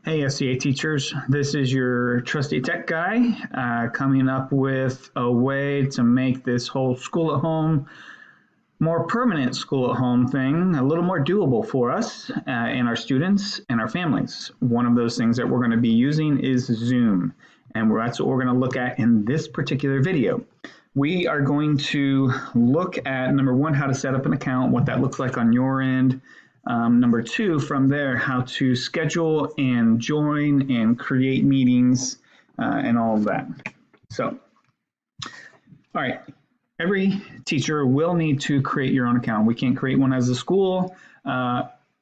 Hey, SCA teachers, this is your trusty tech guy coming up with a way to make this whole school at home, more permanent school at home thing a little more doable for us and our students and our families. One of those things that we're going to be using is Zoom, and that's what we're going to look at in this particular video. We are going to look at, number one, how to set up an account, what that looks like on your end. Number two, from there, how to schedule and join and create meetings and all of that. So, all right, every teacher will need to create your own account. We can't create one as a school.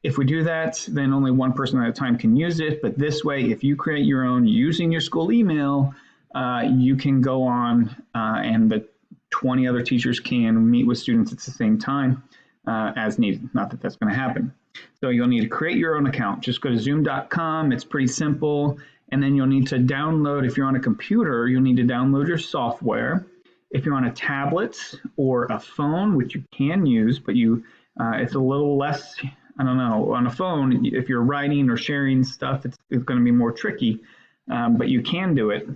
If we do that, then only one person at a time can use it. But this way, if you create your own using your school email, you can go on and the 20 other teachers can meet with students at the same time as needed. Not that that's going to happen. So you'll need to create your own account. Just go to zoom.com. It's pretty simple. And then you'll need to download, if you're on a computer, you'll need to download your software. If you're on a tablet or a phone, which you can use, but it's a little less, I don't know, on a phone, if you're writing or sharing stuff, it's going to be more tricky, but you can do it.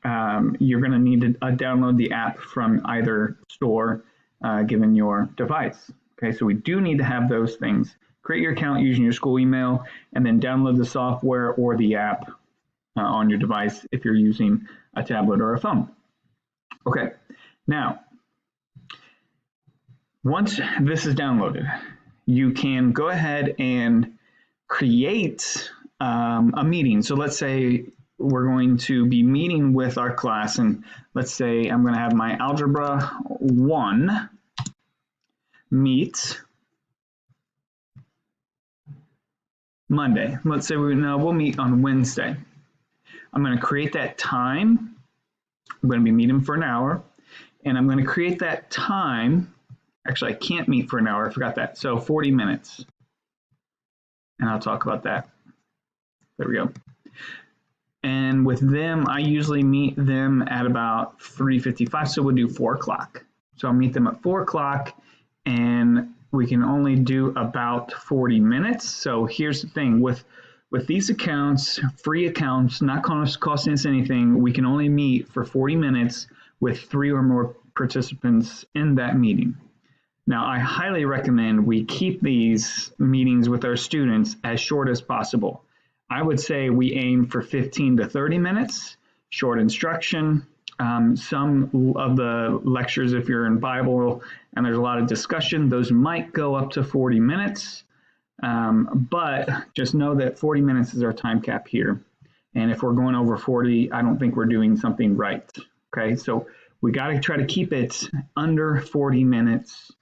You're going to need to download the app from either store given your device. Okay, so we do need to have those things. Create your account using your school email, and then download the software or the app on your device if you're using a tablet or a phone. Okay, now, once this is downloaded, you can go ahead and create a meeting. So let's say we're going to be meeting with our class, and let's say I'm going to have my Algebra 1 meet Monday. Let's say we'll meet on Wednesday. I'm going to create that time. I'm going to be meeting for an hour, and I'm going to create that time. Actually, I can't meet for an hour. I forgot that. So 40 minutes. And I'll talk about that. There we go. And with them, I usually meet them at about 3:55. So we'll do 4 o'clock. So I'll meet them at 4 o'clock, and we can only do about 40 minutes. So here's the thing, with these accounts, free accounts, not costing us anything, we can only meet for 40 minutes with 3 or more participants in that meeting. Now, I highly recommend we keep these meetings with our students as short as possible. I would say we aim for 15 to 30 minutes, short instruction. Some of the lectures, if you're in Bible and there's a lot of discussion, those might go up to 40 minutes. But just know that 40 minutes is our time cap here. And if we're going over 40, I don't think we're doing something right. Okay, so we got to try to keep it under 40 minutes.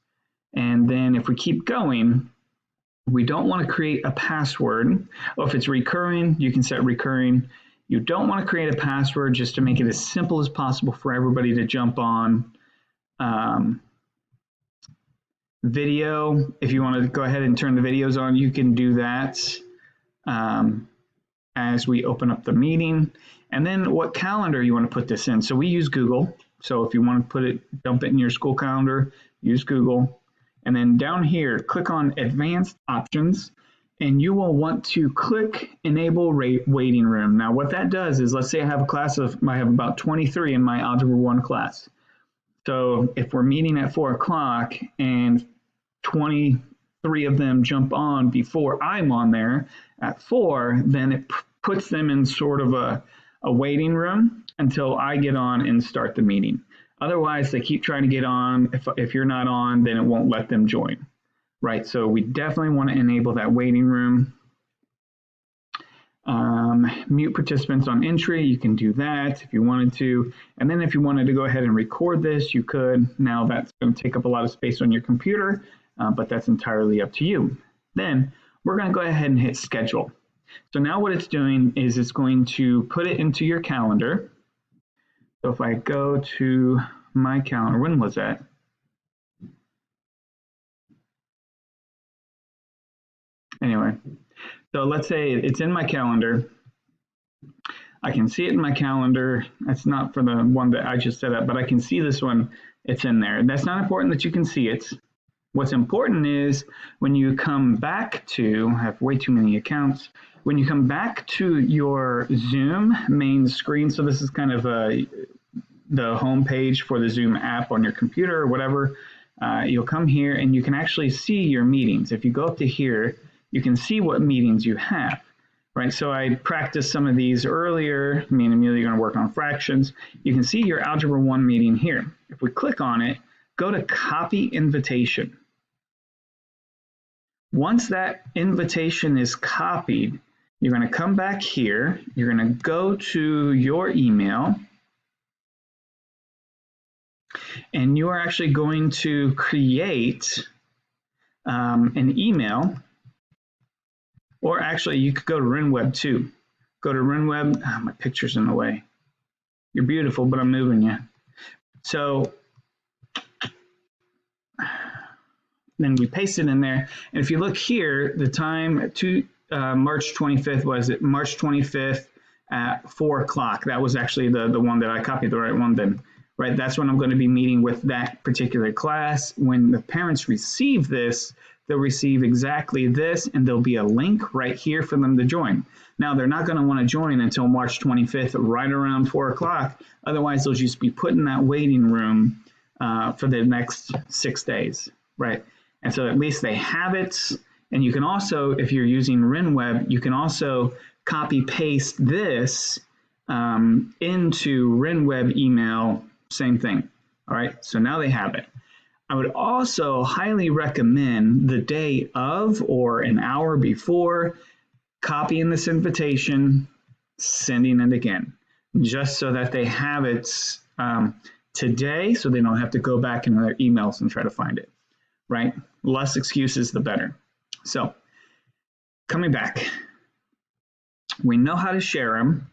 And then if we keep going, we don't want to create a password. If it's recurring, you can set recurring. You don't want to create a password, just to make it as simple as possible for everybody to jump on. Video, if you want to go ahead and turn the videos on, you can do that as we open up the meeting. And then what calendar you want to put this in. So we use Google. So if you want to dump it in your school calendar, use Google. And then down here, click on Advanced Options, and you will want to click Enable Waiting Room. Now, what that does is, let's say I have about 23 in my Algebra 1 class. So if we're meeting at 4 o'clock and 23 of them jump on before I'm on there at 4, then it puts them in sort of a waiting room until I get on and start the meeting. Otherwise, they keep trying to get on. If you're not on, then it won't let them join. Right, so we definitely want to enable that waiting room. Mute participants on entry, you can do that if you wanted to. And then if you wanted to go ahead and record this, you could. Now that's going to take up a lot of space on your computer, but that's entirely up to you. Then we're going to go ahead and hit schedule. So now what it's doing is it's going to put it into your calendar. So if I go to my calendar, when was that? Anyway, so let's say it's in my calendar. I can see it in my calendar. That's not for the one that I just set up, but I can see this one. It's in there. That's not important that you can see it. What's important is when you come back to, I have way too many accounts, when you come back to your Zoom main screen, so this is kind of the home page for the Zoom app on your computer or whatever, you'll come here and you can actually see your meetings. If you go up to here, you can see what meetings you have, right? So I practiced some of these earlier. Me and Amelia are going to work on fractions. You can see your Algebra 1 meeting here. If we click on it, go to copy invitation. Once that invitation is copied, you're going to come back here. You're going to go to your email. And you are actually going to create an email. Or actually, you could go to RenWeb too. Go to RenWeb. Oh, my picture's in the way. You're beautiful, but I'm moving you. So then we paste it in there. And if you look here, the time to March 25th, was it March 25th at 4 o'clock? That was actually the one that I copied, the right one then. Right, that's when I'm going to be meeting with that particular class. When the parents receive this, they'll receive exactly this, and there'll be a link right here for them to join. Now, they're not going to want to join until March 25th, right around 4 o'clock. Otherwise, they'll just be put in that waiting room for the next 6 days, right? And so at least they have it. And you can also, if you're using RenWeb, you can also copy paste this into RenWeb email. Same thing. All right, so now they have it. I would also highly recommend the day of or an hour before copying this invitation, sending it again, just so that they have it today, so they don't have to go back into their emails and try to find it, right? Less excuses, the better. So coming back, we know how to share them.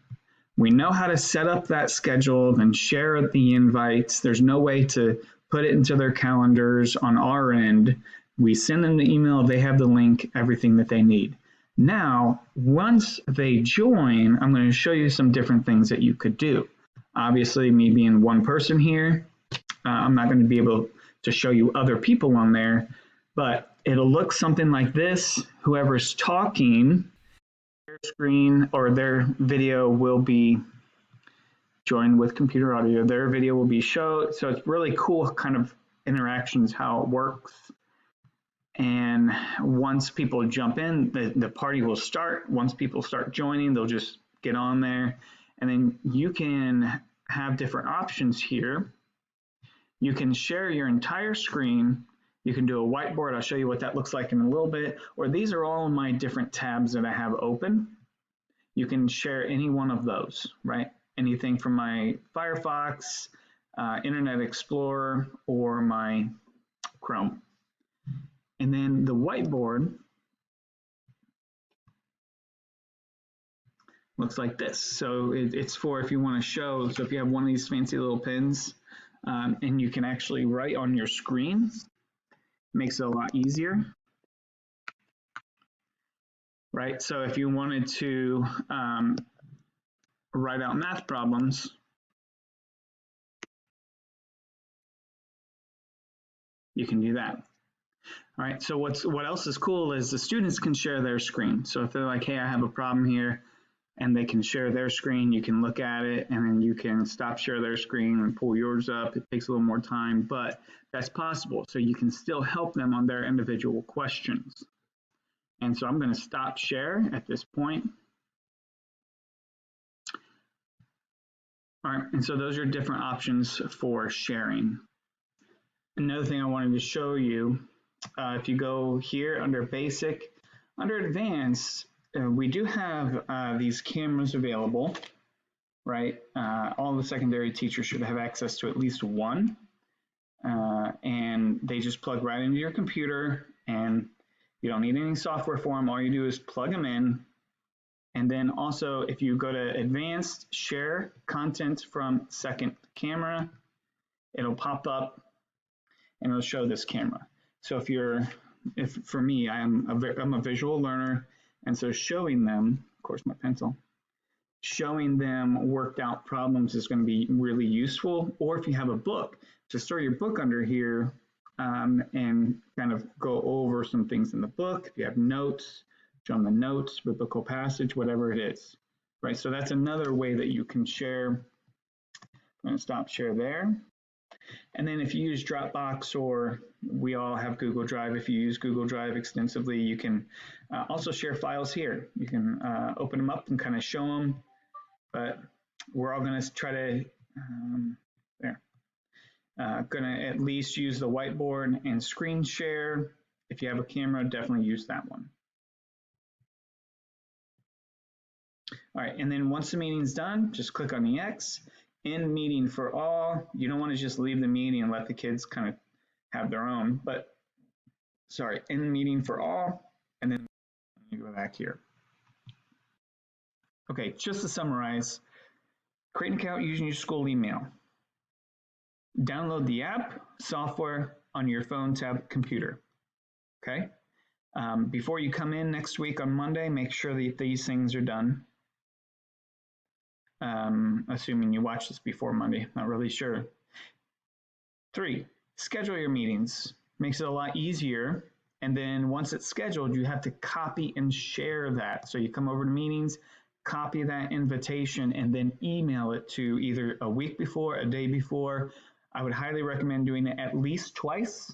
We know how to set up that schedule and share the invites. There's no way to put it into their calendars on our end. We send them the email, they have the link, everything that they need. Now, once they join, I'm going to show you some different things that you could do. Obviously, me being one person here, I'm not going to be able to show you other people on there, but it'll look something like this. Whoever's talking, screen or their video will be joined with computer audio. Their video will be shown. So it's really cool kind of interactions, how it works. And once people jump in, the party will start. Once people start joining, they'll just get on there. And then you can have different options here. You can share your entire screen. You can do a whiteboard. I'll show you what that looks like in a little bit. Or these are all my different tabs that I have open. You can share any one of those, right? Anything from my Firefox, Internet Explorer, or my Chrome. And then the whiteboard looks like this. So it's for if you want to show, so if you have one of these fancy little pens and you can actually write on your screen, makes it a lot easier. Right, so if you wanted to write out math problems, you can do that. All right, so what else is cool is the students can share their screen. So if they're like, hey, I have a problem here, and they can share their screen, you can look at it, and then you can stop share their screen and pull yours up. It takes a little more time, but that's possible. So you can still help them on their individual questions. And so I'm going to stop share at this point. All right, and so those are different options for sharing. Another thing I wanted to show you, if you go here under basic, under advanced, we do have these cameras available, right? All the secondary teachers should have access to at least one, and they just plug right into your computer, and you don't need any software for them. All you do is plug them in. And then also, if you go to advanced, share content from second camera, it'll pop up and it'll show this camera. So if for me, I'm a visual learner, and so showing them, of course, my pencil, showing them worked out problems is going to be really useful. Or if you have a book, just throw your book under here and kind of go over some things in the book. If you have notes, show them the notes, biblical passage, whatever it is, right? So that's another way that you can share. I'm going to stop share there. And then if you use Dropbox, or we all have Google Drive, if you use Google Drive extensively, you can also share files here. You can open them up and kind of show them, but we're all going to try to, going to at least use the whiteboard and screen share. If you have a camera, definitely use that one. All right, and then once the meeting's done, just click on the X, end meeting for all. You don't want to just leave the meeting and let the kids kind of have their own, but sorry, end meeting for all, and then you go back here. Okay, just to summarize, create an account using your school email. Download the app, software on your phone, tablet, computer. Okay? Before you come in next week on Monday, make sure that these things are done. Assuming you watch this before Monday, not really sure. 3, schedule your meetings. Makes it a lot easier. And then once it's scheduled, you have to copy and share that. So you come over to meetings, copy that invitation, and then email it to either a week before, a day before. I would highly recommend doing it at least twice.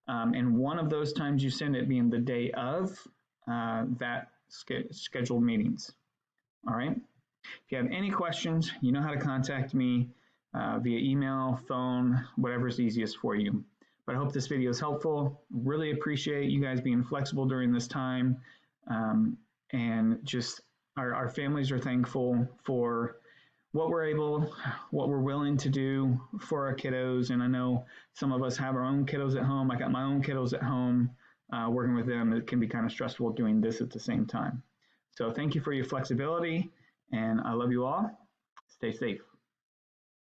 And one of those times you send it being the day of that scheduled meetings. All right. If you have any questions, you know how to contact me via email, phone, whatever's easiest for you. But I hope this video is helpful. Really appreciate you guys being flexible during this time. And just our families are thankful for what we're willing to do for our kiddos. And I know some of us have our own kiddos at home. I got my own kiddos at home, working with them. It can be kind of stressful doing this at the same time. So thank you for your flexibility, and I love you all. Stay safe.